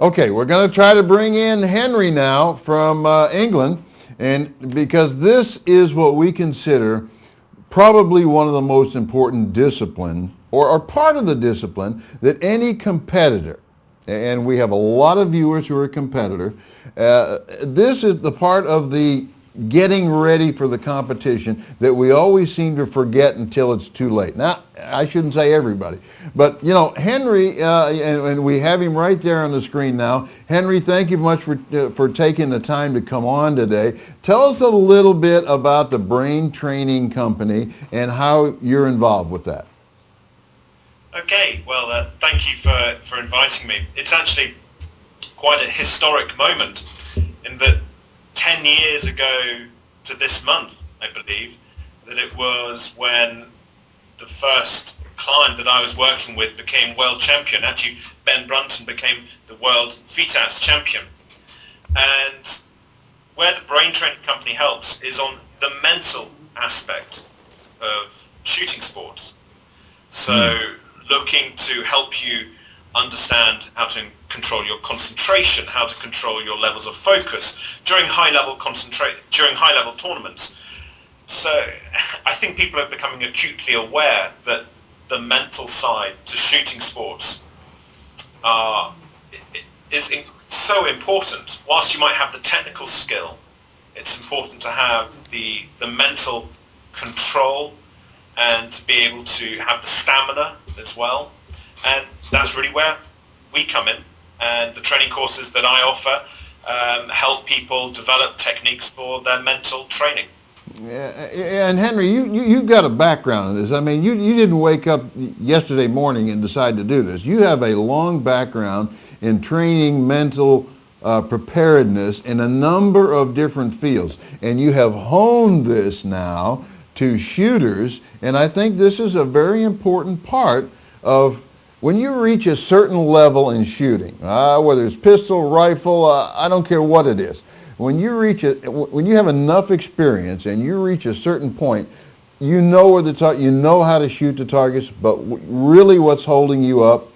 Okay, we're going to try to bring in Henry now from England, and because this is what we consider probably one of the most important discipline or part of the discipline that any competitor, and we have a lot of viewers who are competitor, this is the part of the getting ready for the competition that we always seem to forget until it's too late. Now, I shouldn't say everybody, but you know, Henry, and we have him right there on the screen now. Henry, thank you much for taking the time to come on today. Tell us a little bit about the Brain Training Company and how you're involved with that. Okay, well, thank you for inviting me. It's actually quite a historic moment in that 10 years ago to this month, I believe, that it was when the first client that I was working with became world champion. Actually, Ben Brunton became the world FITAS champion. And where the Brain Training Company helps is on the mental aspect of shooting sports. So looking to help you understand how to control your concentration, how to control your levels of focus during high-level tournaments. So I think people are becoming acutely aware that the mental side to shooting sports is so important. Whilst you might have the technical skill, it's important to have the mental control and to be able to have the stamina as well. And that's really where we come in. And the training courses that I offer help people develop techniques for their mental training. Yeah, and Henry, you've got a background in this. I mean, you didn't wake up yesterday morning and decide to do this. You have a long background in training mental preparedness in a number of different fields. And you have honed this now to shooters. And I think this is a very important part of when you reach a certain level in shooting, whether it's pistol, rifle, I don't care what it is. When you have enough experience and you reach a certain point, you know where you know how to shoot the targets, but really what's holding you up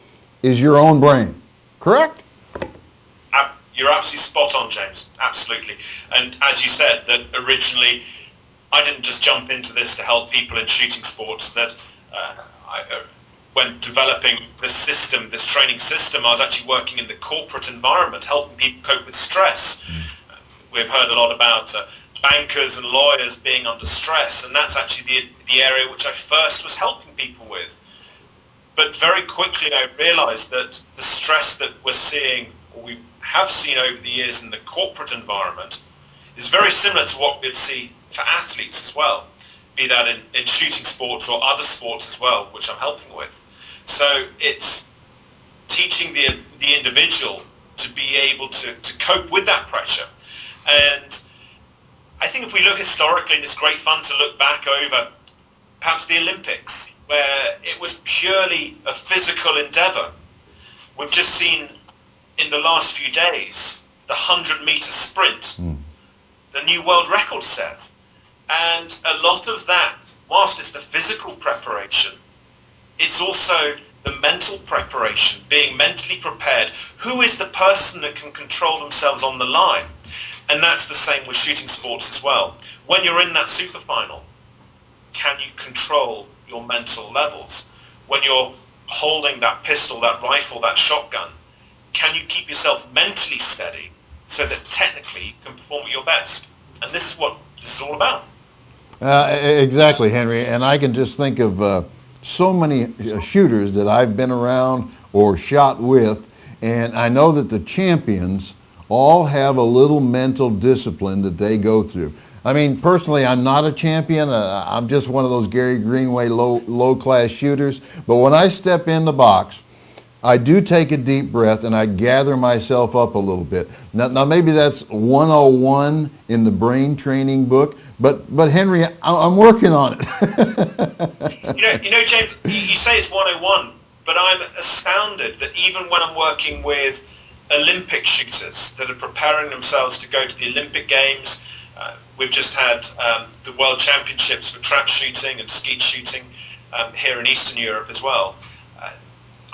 is your own brain. Correct? You're absolutely spot on, James. Absolutely. And as you said, that originally I didn't just jump into this to help people in shooting sports. That when developing this system, this training system, I was actually working in the corporate environment, helping people cope with stress. We've heard a lot about bankers and lawyers being under stress, and that's actually the area which I first was helping people with. But very quickly I realized that the stress that we're seeing, or we have seen over the years in the corporate environment, is very similar to what we'd see for athletes as well, be that in shooting sports or other sports as well, which I'm helping with. So it's teaching the individual to be able to cope with that pressure. And I think if we look historically, and it's great fun to look back over perhaps the Olympics, where it was purely a physical endeavor. We've just seen in the last few days the 100-meter sprint, the new world record set. And a lot of that, whilst it's the physical preparation, it's also the mental preparation, being mentally prepared. Who is the person that can control themselves on the line? And that's the same with shooting sports as well. When you're in that super final, can you control your mental levels? When you're holding that pistol, that rifle, that shotgun, can you keep yourself mentally steady so that technically you can perform at your best? And this is what this is all about. Exactly, Henry. And I can just think of so many shooters that I've been around or shot with, and I know that the champions all have a little mental discipline that they go through. I mean, personally, I'm not a champion. I'm just one of those Gary Greenway low-class shooters. But when I step in the box, I do take a deep breath and I gather myself up a little bit. Now maybe that's 101 in the brain training book, but Henry, I'm working on it. you know, James, you say it's 101, but I'm astounded that even when I'm working with Olympic shooters that are preparing themselves to go to the Olympic Games, we've just had the World Championships for trap shooting and skeet shooting here in Eastern Europe as well.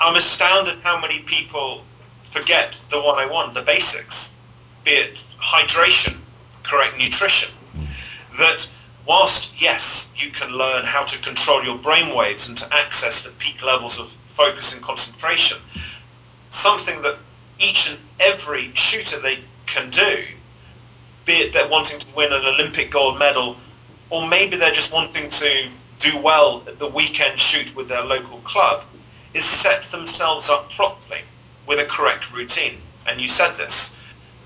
I'm astounded how many people forget the 101, the basics, be it hydration, correct nutrition, that whilst, yes, you can learn how to control your brain waves and to access the peak levels of focus and concentration, something that each and every shooter they can do, be it they're wanting to win an Olympic gold medal, or maybe they're just wanting to do well at the weekend shoot with their local club, is set themselves up properly with a correct routine. And you said this,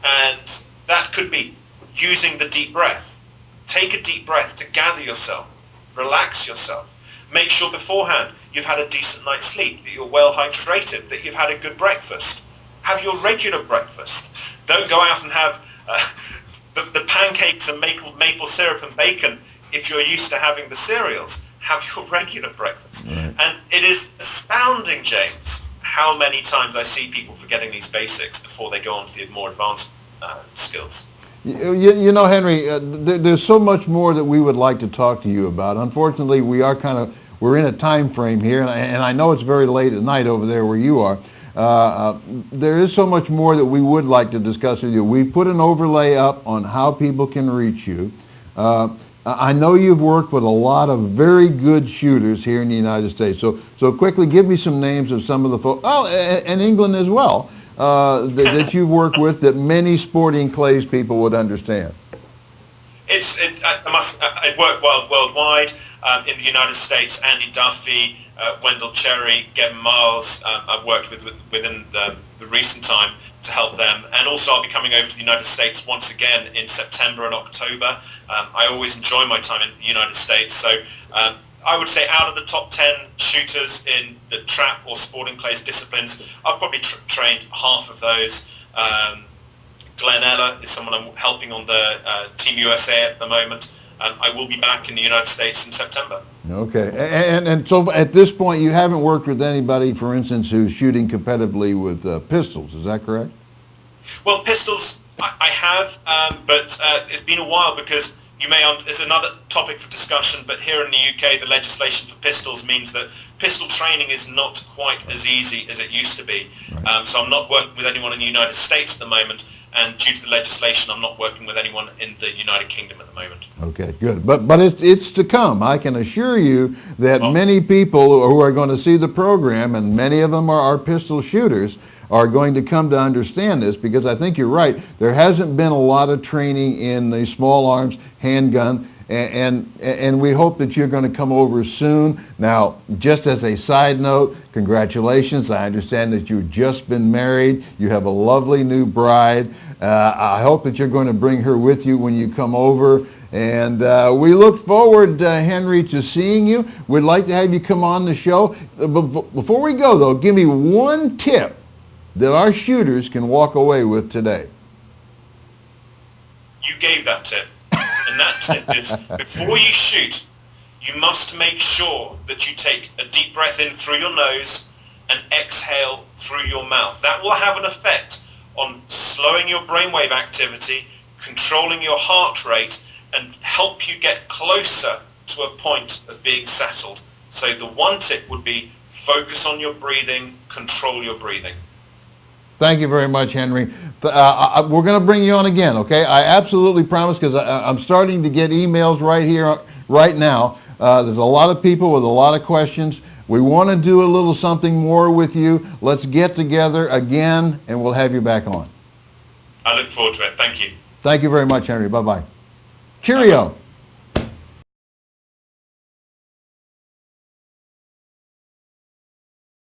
and that could be using the deep breath. Take a deep breath to gather yourself, relax yourself. Make sure beforehand you've had a decent night's sleep, that you're well hydrated, that you've had a good breakfast. Have your regular breakfast. Don't go out and have the pancakes and maple syrup and bacon if you're used to having the cereals. Have your regular breakfast. Right. And it is astounding, James, how many times I see people forgetting these basics before they go on to the more advanced skills. You know, Henry, there's so much more that we would like to talk to you about. Unfortunately, we're in a time frame here, and I know it's very late at night over there where you are. There is so much more that we would like to discuss with you. We've put an overlay up on how people can reach you. I know you've worked with a lot of very good shooters here in the United States. So quickly, give me some names of some of the folks, and England as well, that you've worked with that many sporting clays people would understand. I work worldwide. In the United States, Andy Duffy, Wendell Cherry, Gavin Miles, I've worked within the recent time to help them. And also I'll be coming over to the United States once again in September and October. I always enjoy my time in the United States. So I would say out of the top 10 shooters in the trap or sporting clays disciplines, I've probably trained half of those. Glenn Eller is someone I'm helping on the Team USA at the moment. I will be back in the United States in September. Okay, and so at this point you haven't worked with anybody, for instance, who's shooting competitively with pistols, is that correct? Well, pistols I have, but it's been a while because it's another topic for discussion, but here in the UK the legislation for pistols means that pistol training is not quite as easy as it used to be. Right. So I'm not working with anyone in the United States at the moment. And due to the legislation, I'm not working with anyone in the United Kingdom at the moment. Okay, good. But it's to come. I can assure you that many people who are going to see the program, and many of them are pistol shooters, are going to come to understand this, because I think you're right. There hasn't been a lot of training in the small arms, handgun, and we hope that you're going to come over soon. Now, just as a side note, congratulations. I understand that you've just been married. You have a lovely new bride. I hope that you're going to bring her with you when you come over. And we look forward, Henry, to seeing you. We'd like to have you come on the show. Before we go, though, give me one tip that our shooters can walk away with today. You gave that tip. And that tip is, before you shoot, you must make sure that you take a deep breath in through your nose and exhale through your mouth. That will have an effect on slowing your brainwave activity, controlling your heart rate, and help you get closer to a point of being settled. So the one tip would be focus on your breathing, control your breathing. Thank you very much, Henry. We're going to bring you on again, okay? I absolutely promise, because I'm starting to get emails right here, right now. There's a lot of people with a lot of questions. We want to do a little something more with you. Let's get together again, and we'll have you back on. I look forward to it. Thank you. Thank you very much, Henry. Bye-bye. Cheerio. Bye-bye.